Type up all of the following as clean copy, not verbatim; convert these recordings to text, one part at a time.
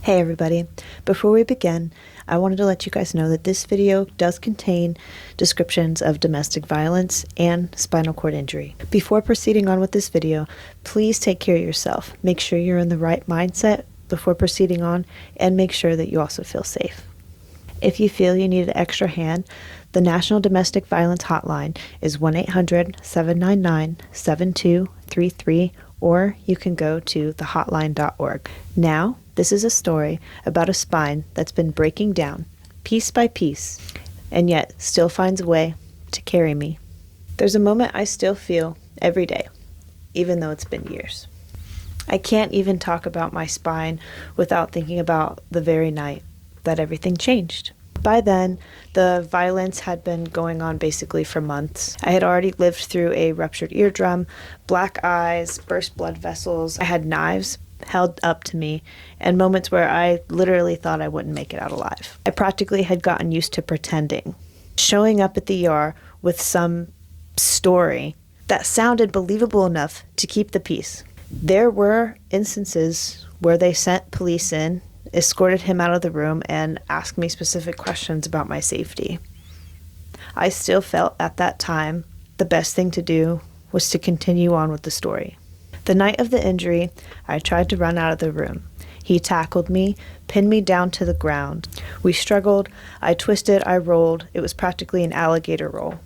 Hey everybody, before we begin, I wanted to let you guys know that this video does contain descriptions of domestic violence and spinal cord injury. Before proceeding on with this video, please take care of yourself. Make sure you're in the right mindset before proceeding on, and make sure that you also feel safe. If you feel you need an extra hand, the National Domestic Violence Hotline is 1-800-799-7233, or you can go to thehotline.org. Now, this is a story about a spine that's been breaking down piece by piece, and yet still finds a way to carry me. There's a moment I still feel every day, even though it's been years. I can't even talk about my spine without thinking about the very night that everything changed. By then, the violence had been going on basically for months. I had already lived through a ruptured eardrum, black eyes, burst blood vessels. I had knives held up to me, and moments where I literally thought I wouldn't make it out alive. I practically had gotten used to pretending, showing up at the ER with some story that sounded believable enough to keep the peace. There were instances where they sent police in, escorted him out of the room, and asked me specific questions about my safety. I still felt at that time the best thing to do was to continue on with the story. The night of the injury, I tried to run out of the room. He tackled me, pinned me down to the ground. We struggled, I twisted, I rolled. It was practically an alligator roll.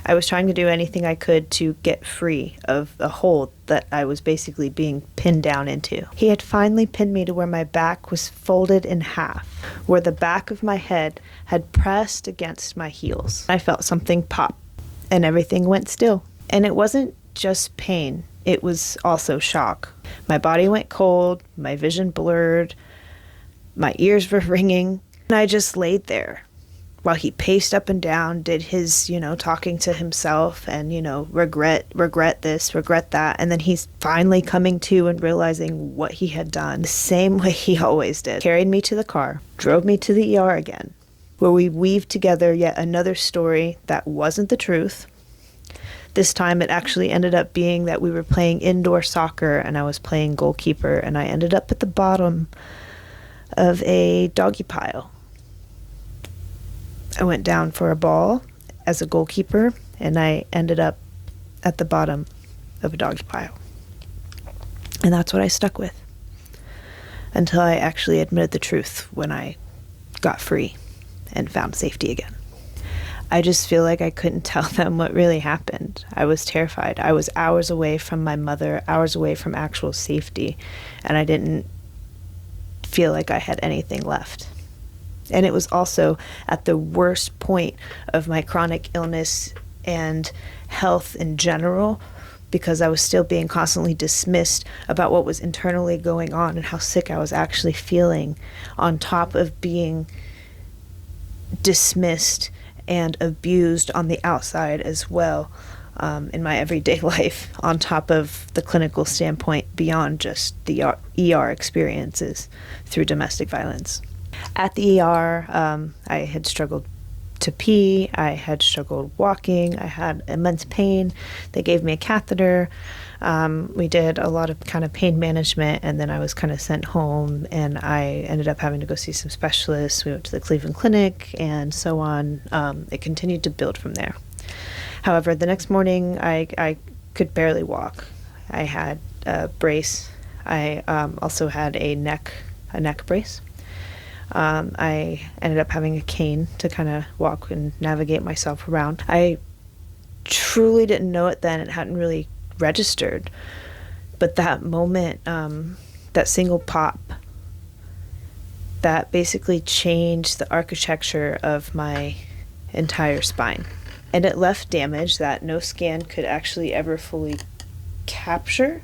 I was trying to do anything I could to get free of a hold that I was basically being pinned down into. He had finally pinned me to where my back was folded in half, where the back of my head had pressed against my heels. I felt something pop, and everything went still. And it wasn't just pain, it was also shock. My body went cold, my vision blurred, my ears were ringing, and I just laid there while he paced up and down, did his, talking to himself and, regret this, regret that. And then he's finally coming to and realizing what he had done the same way he always did. Carried me to the car, drove me to the ER again, where we weaved together yet another story that wasn't the truth. This time it actually ended up being that we were playing indoor soccer and I was playing goalkeeper, and I ended up at the bottom of a doggy pile. I went down for a ball as a goalkeeper, and I ended up at the bottom of a doggy pile. And that's what I stuck with until I actually admitted the truth when I got free and found safety again. I just feel like I couldn't tell them what really happened. I was terrified. I was hours away from my mother, hours away from actual safety, and I didn't feel like I had anything left. And it was also at the worst point of my chronic illness and health in general, because I was still being constantly dismissed about what was internally going on and how sick I was actually feeling, on top of being dismissed and abused on the outside as well, in my everyday life, on top of the clinical standpoint beyond just the ER experiences through domestic violence. At the ER, I had struggled to pee, I had struggled walking, I had immense pain. They gave me a catheter. We did a lot of kind of pain management, and then I was kind of sent home, and I ended up having to go see some specialists. We went to the Cleveland Clinic and so on. It continued to build from there. However, the next morning I could barely walk. I had a brace. I also had a neck brace. I ended up having a cane to kind of walk and navigate myself around. I truly didn't know it then. It hadn't really registered. But that moment, that single pop, that basically changed the architecture of my entire spine. And it left damage that no scan could actually ever fully capture.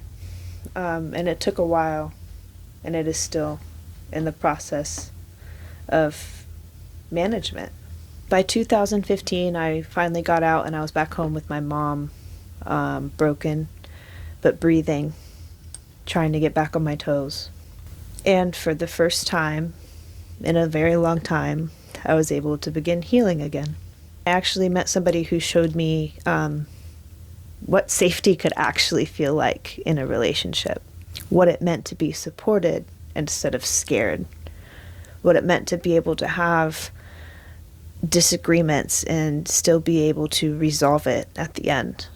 And it took a while, and it is still in the process of management. By 2015, I finally got out and I was back home with my mom, broken, but breathing, trying to get back on my toes. And for the first time in a very long time, I was able to begin healing again. I actually met somebody who showed me what safety could actually feel like in a relationship, what it meant to be supported, instead of scared. What it meant to be able to have disagreements and still be able to resolve it at the end.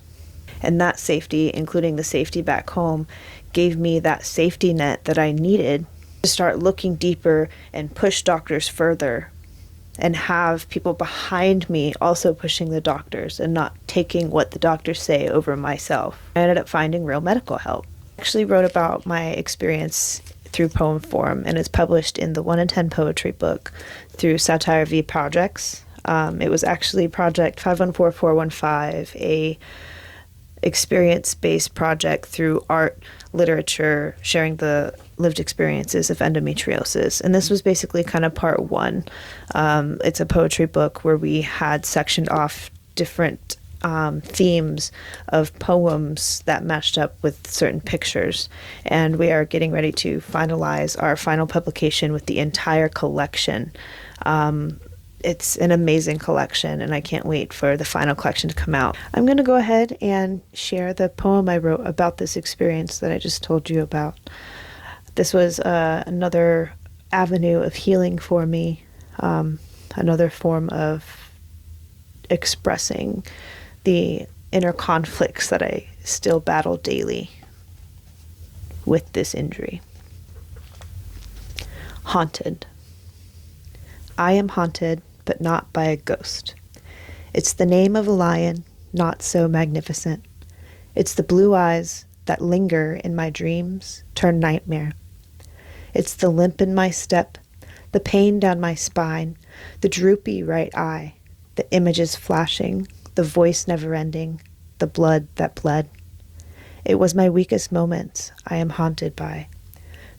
And that safety, including the safety back home, gave me that safety net that I needed to start looking deeper and push doctors further and have people behind me also pushing the doctors and not taking what the doctors say over myself. I ended up finding real medical help. I actually wrote about my experience through poem form, and it's published in the 1 in 10 poetry book through Satire V Projects. It was actually Project 514415, a experience-based project through art, literature, sharing the lived experiences of endometriosis. And this was basically kind of part one. It's a poetry book where we had sectioned off different themes of poems that matched up with certain pictures. And we are getting ready to finalize our final publication with the entire collection. It's an amazing collection, and I can't wait for the final collection to come out. I'm going to go ahead and share the poem I wrote about this experience that I just told you about. This was another avenue of healing for me, another form of expressing the inner conflicts that I still battle daily with this injury. Haunted. I am haunted, but not by a ghost. It's the name of a lion, not so magnificent. It's the blue eyes that linger in my dreams, turn nightmare. It's the limp in my step, the pain down my spine, the droopy right eye, the images flashing, the voice never ending, the blood that bled. It was my weakest moments I am haunted by.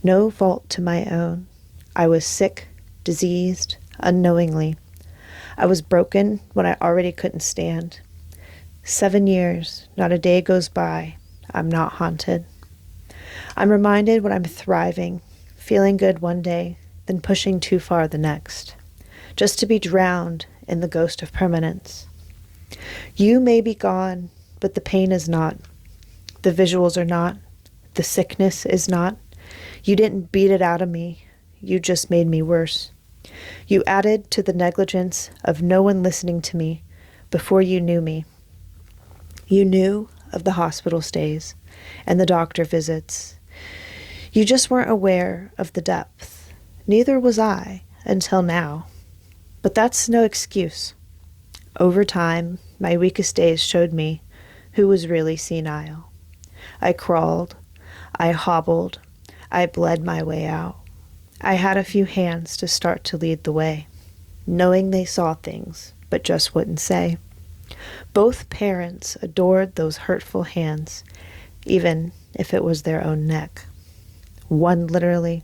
No fault to my own. I was sick, diseased, unknowingly. I was broken when I already couldn't stand. 7 years, not a day goes by, I'm not haunted. I'm reminded when I'm thriving, feeling good one day, then pushing too far the next, just to be drowned in the ghost of permanence. You may be gone, but the pain is not. The visuals are not. The sickness is not. You didn't beat it out of me. You just made me worse. You added to the negligence of no one listening to me before you knew me. You knew of the hospital stays and the doctor visits. You just weren't aware of the depth. Neither was I until now. But that's no excuse. Over time, my weakest days showed me who was really senile. I crawled, I hobbled, I bled my way out. I had a few hands to start to lead the way, knowing they saw things, but just wouldn't say. Both parents adored those hurtful hands, even if it was their own neck. One literally,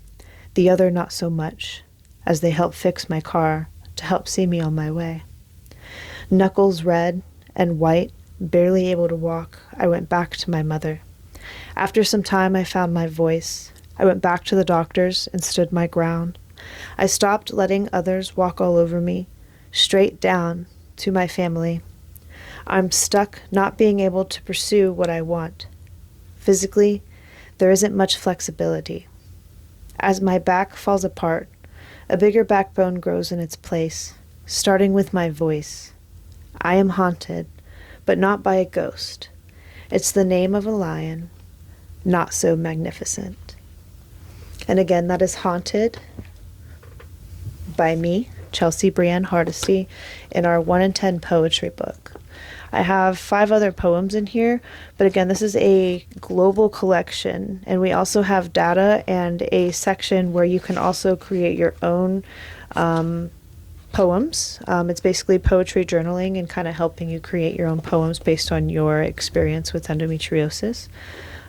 the other not so much, as they helped fix my car to help see me on my way. Knuckles red and white, barely able to walk, I went back to my mother. After some time, I found my voice. I went back to the doctors and stood my ground. I stopped letting others walk all over me, straight down to my family. I'm stuck not being able to pursue what I want. Physically, there isn't much flexibility. As my back falls apart, a bigger backbone grows in its place, starting with my voice. I am haunted, but not by a ghost. It's the name of a lion, not so magnificent. And again, that is Haunted by me, Chelsea Brienne Hardesty, in our 1 in 10 poetry book. I have 5 other poems in here, but again, this is a global collection, and we also have data and a section where you can also create your own poems. It's basically poetry journaling and kind of helping you create your own poems based on your experience with endometriosis.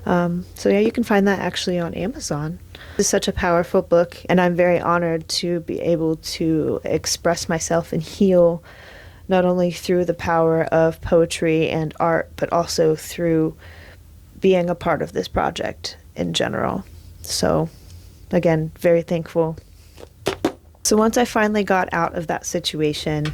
So yeah, you can find that actually on Amazon. It's such a powerful book, and I'm very honored to be able to express myself and heal not only through the power of poetry and art, but also through being a part of this project in general. So again, very thankful. So once I finally got out of that situation,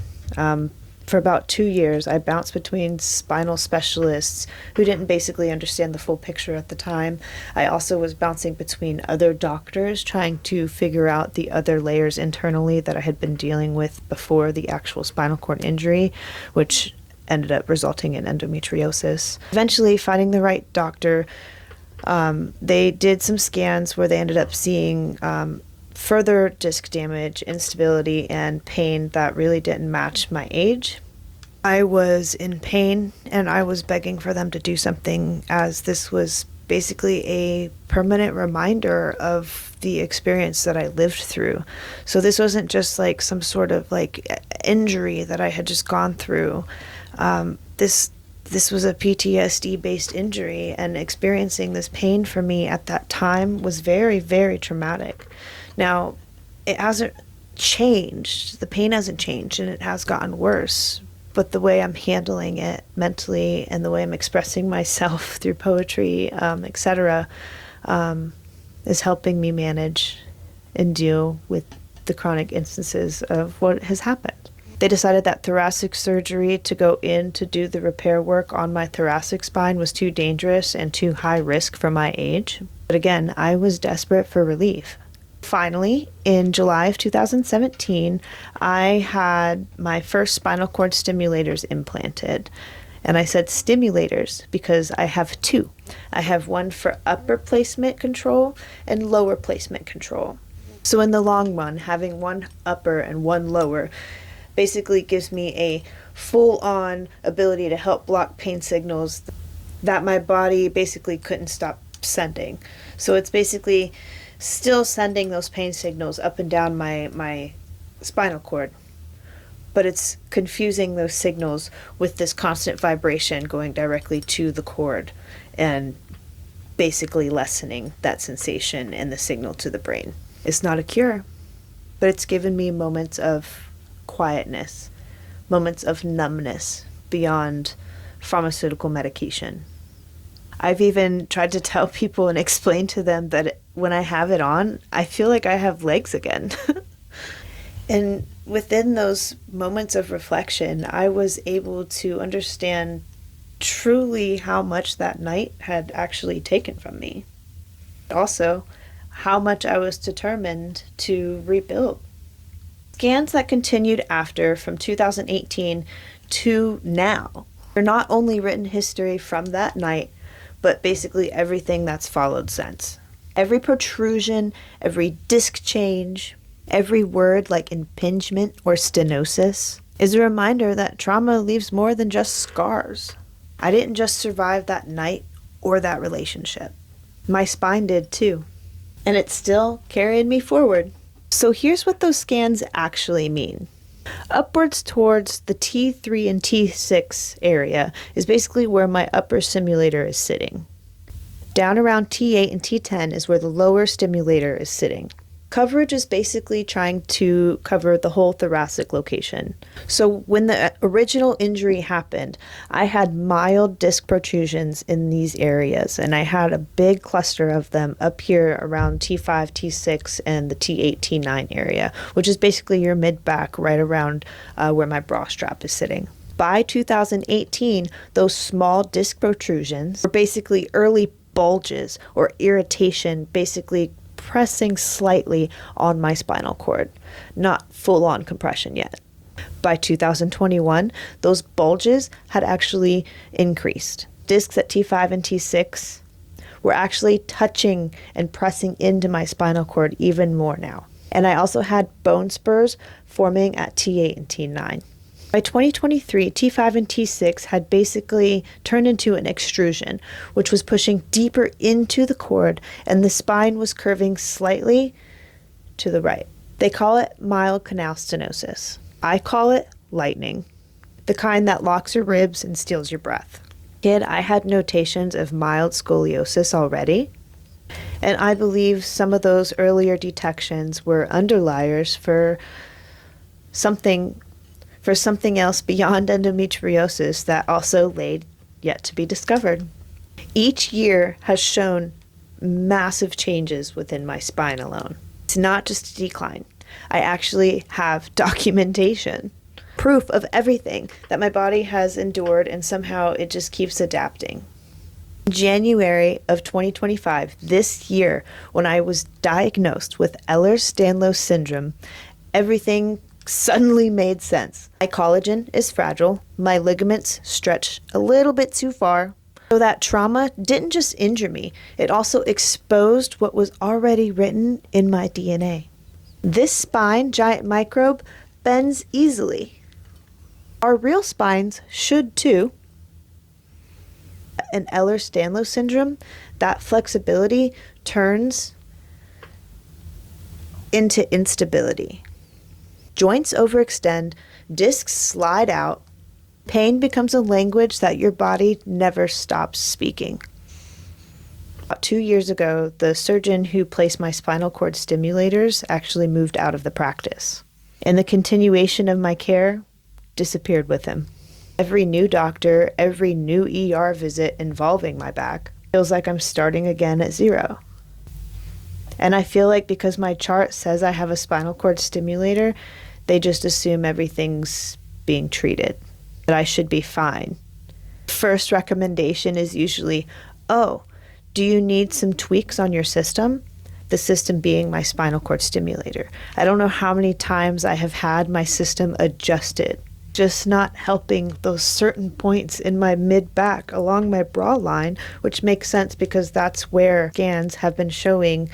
For about 2 years, I bounced between spinal specialists who didn't basically understand the full picture at the time. I also was bouncing between other doctors trying to figure out the other layers internally that I had been dealing with before the actual spinal cord injury, which ended up resulting in endometriosis. Eventually, finding the right doctor, they did some scans where they ended up seeing further disc damage, instability, and pain that really didn't match my age. I was in pain and I was begging for them to do something, as this was basically a permanent reminder of the experience that I lived through. So this wasn't just like some sort of like injury that I had just gone through. This was a PTSD based injury, and experiencing this pain for me at that time was very, very traumatic. Now, it hasn't changed. The pain hasn't changed, and it has gotten worse. But the way I'm handling it mentally and the way I'm expressing myself through poetry, etc., is helping me manage and deal with the chronic instances of what has happened. They decided that thoracic surgery to go in to do the repair work on my thoracic spine was too dangerous and too high risk for my age. But again, I was desperate for relief. Finally, in July of 2017, I had my first spinal cord stimulators implanted. And I said stimulators because I have two. I have one for upper placement control and lower placement control. So in the long run, having one upper and one lower basically gives me a full-on ability to help block pain signals that my body basically couldn't stop sending. So it's basically still sending those pain signals up and down my spinal cord, but it's confusing those signals with this constant vibration going directly to the cord and basically lessening that sensation and the signal to the brain. It's not a cure, but it's given me moments of quietness, moments of numbness beyond pharmaceutical medication. I've even tried to tell people and explain to them that when I have it on, I feel like I have legs again. And within those moments of reflection, I was able to understand truly how much that night had actually taken from me. Also, how much I was determined to rebuild. Scans that continued after from 2018 to now are not only written history from that night, but basically everything that's followed since. Every protrusion, every disc change, every word like impingement or stenosis is a reminder that trauma leaves more than just scars. I didn't just survive that night or that relationship. My spine did too. And it still carried me forward. So here's what those scans actually mean. Upwards towards the T3 and T6 area is basically where my upper stimulator is sitting. Down around T8 and T10 is where the lower stimulator is sitting. Coverage is basically trying to cover the whole thoracic location. So when the original injury happened, I had mild disc protrusions in these areas, and I had a big cluster of them up here around T5, T6, and the T8, T9 area, which is basically your mid-back right around where my bra strap is sitting. By 2018, those small disc protrusions were basically early bulges or irritation, basically pressing slightly on my spinal cord, not full-on compression yet. By 2021, those bulges had actually increased. Discs at T5 and T6 were actually touching and pressing into my spinal cord even more now. And I also had bone spurs forming at T8 and T9. By 2023, T5 and T6 had basically turned into an extrusion, which was pushing deeper into the cord, and the spine was curving slightly to the right. They call it mild canal stenosis. I call it lightning, the kind that locks your ribs and steals your breath. Kid, I had notations of mild scoliosis already, and I believe some of those earlier detections were underliers for something else beyond endometriosis that also laid yet to be discovered. Each year has shown massive changes within my spine alone. It's not just a decline. I actually have documentation. proof of everything that my body has endured, and somehow it just keeps adapting. January of 2025, this year, when I was diagnosed with Ehlers-Danlos syndrome, everything suddenly made sense. My collagen is fragile, my ligaments stretch a little bit too far. So that trauma didn't just injure me, it also exposed what was already written in my DNA. This spine giant microbe bends easily. Our real spines should too. In Ehlers-Danlos syndrome, that flexibility turns into instability. Joints overextend, discs slide out, pain becomes a language that your body never stops speaking. About 2 years ago, the surgeon who placed my spinal cord stimulators actually moved out of the practice, and the continuation of my care disappeared with him. Every new doctor, every new ER visit involving my back feels like I'm starting again at zero. And I feel like because my chart says I have a spinal cord stimulator, they just assume everything's being treated, that I should be fine. First recommendation is usually, oh, do you need some tweaks on your system? The system being my spinal cord stimulator. I don't know how many times I have had my system adjusted, just not helping those certain points in my mid-back along my bra line, which makes sense because that's where scans have been showing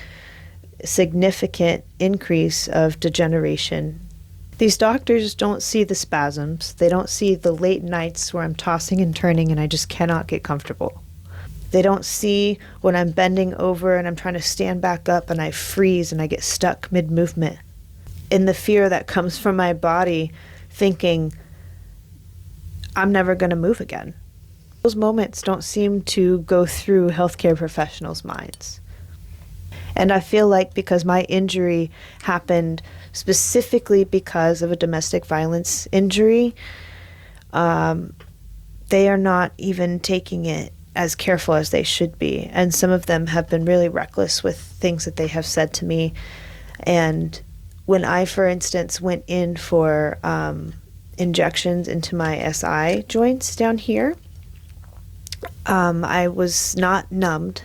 significant increase of degeneration. These doctors don't see the spasms. They don't see the late nights where I'm tossing and turning and I just cannot get comfortable. They don't see when I'm bending over and I'm trying to stand back up and I freeze and I get stuck mid-movement. In the fear that comes from my body thinking, I'm never going to move again. Those moments don't seem to go through healthcare professionals' minds. And I feel like because my injury happened specifically because of a domestic violence injury, they are not even taking it as careful as they should be. And some of them have been really reckless with things that they have said to me. And when I, for instance, went in for injections into my SI joints down here, I was not numbed,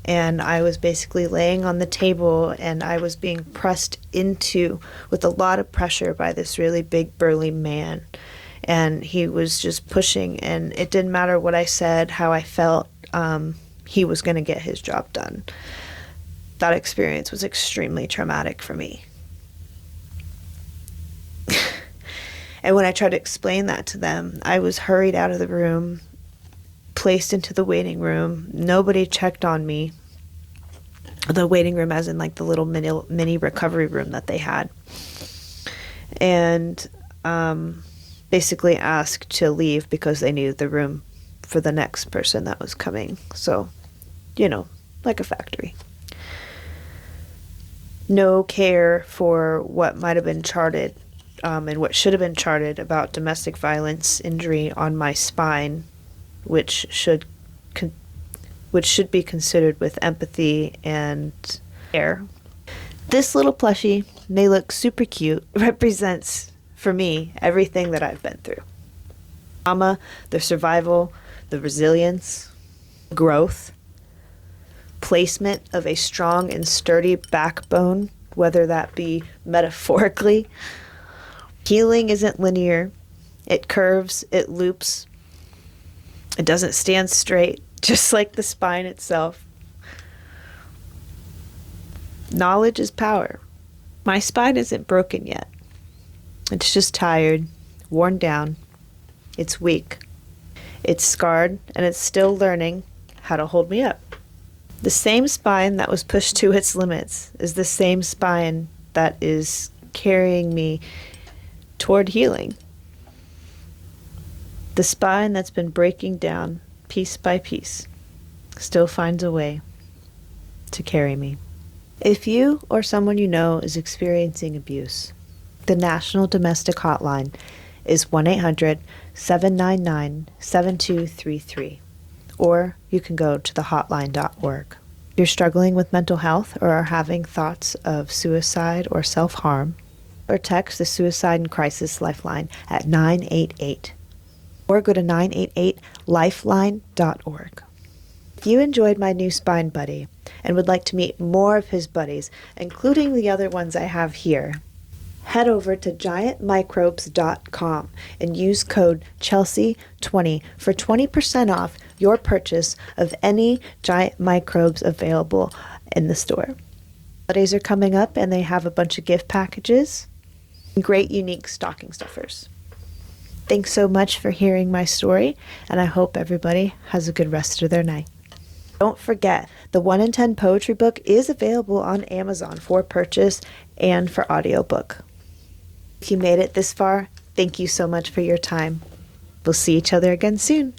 and I was basically laying on the table and I was being pressed into with a lot of pressure by this really big burly man, and he was just pushing, and it didn't matter what I said, how I felt, he was going to get his job done. That experience was extremely traumatic for me. And when I tried to explain that to them, I was hurried out of the room, placed into the waiting room. Nobody checked on me. The waiting room as in like the little mini recovery room that they had. And basically asked to leave because they needed the room for the next person that was coming. So, like a factory. No care for what might have been charted and what should have been charted about domestic violence injury on my spine, which should be considered with empathy and care. This little plushie may look super cute, represents for me everything that I've been through. Trauma, the survival, the resilience, growth, placement of a strong and sturdy backbone, whether that be metaphorically. Healing isn't linear. It curves, it loops. It doesn't stand straight, just like the spine itself. Knowledge is power. My spine isn't broken yet. It's just tired, worn down. It's weak. It's scarred, and it's still learning how to hold me up. The same spine that was pushed to its limits is the same spine that is carrying me toward healing. The spine that's been breaking down piece by piece still finds a way to carry me. If you or someone you know is experiencing abuse, the National Domestic Hotline is 1-800-799-7233, or you can go to thehotline.org. If you're struggling with mental health or are having thoughts of suicide or self-harm, or text the Suicide and Crisis Lifeline at 988. Or go to 988lifeline.org. If you enjoyed my new spine buddy and would like to meet more of his buddies, including the other ones I have here, head over to giantmicrobes.com and use code Chelsea20 for 20% off your purchase of any Giant Microbes available in the store. Holidays are coming up and they have a bunch of gift packages and great unique stocking stuffers. Thanks so much for hearing my story, and I hope everybody has a good rest of their night. Don't forget, the 1 in 10 poetry book is available on Amazon for purchase and for audiobook. If you made it this far, thank you so much for your time. We'll see each other again soon.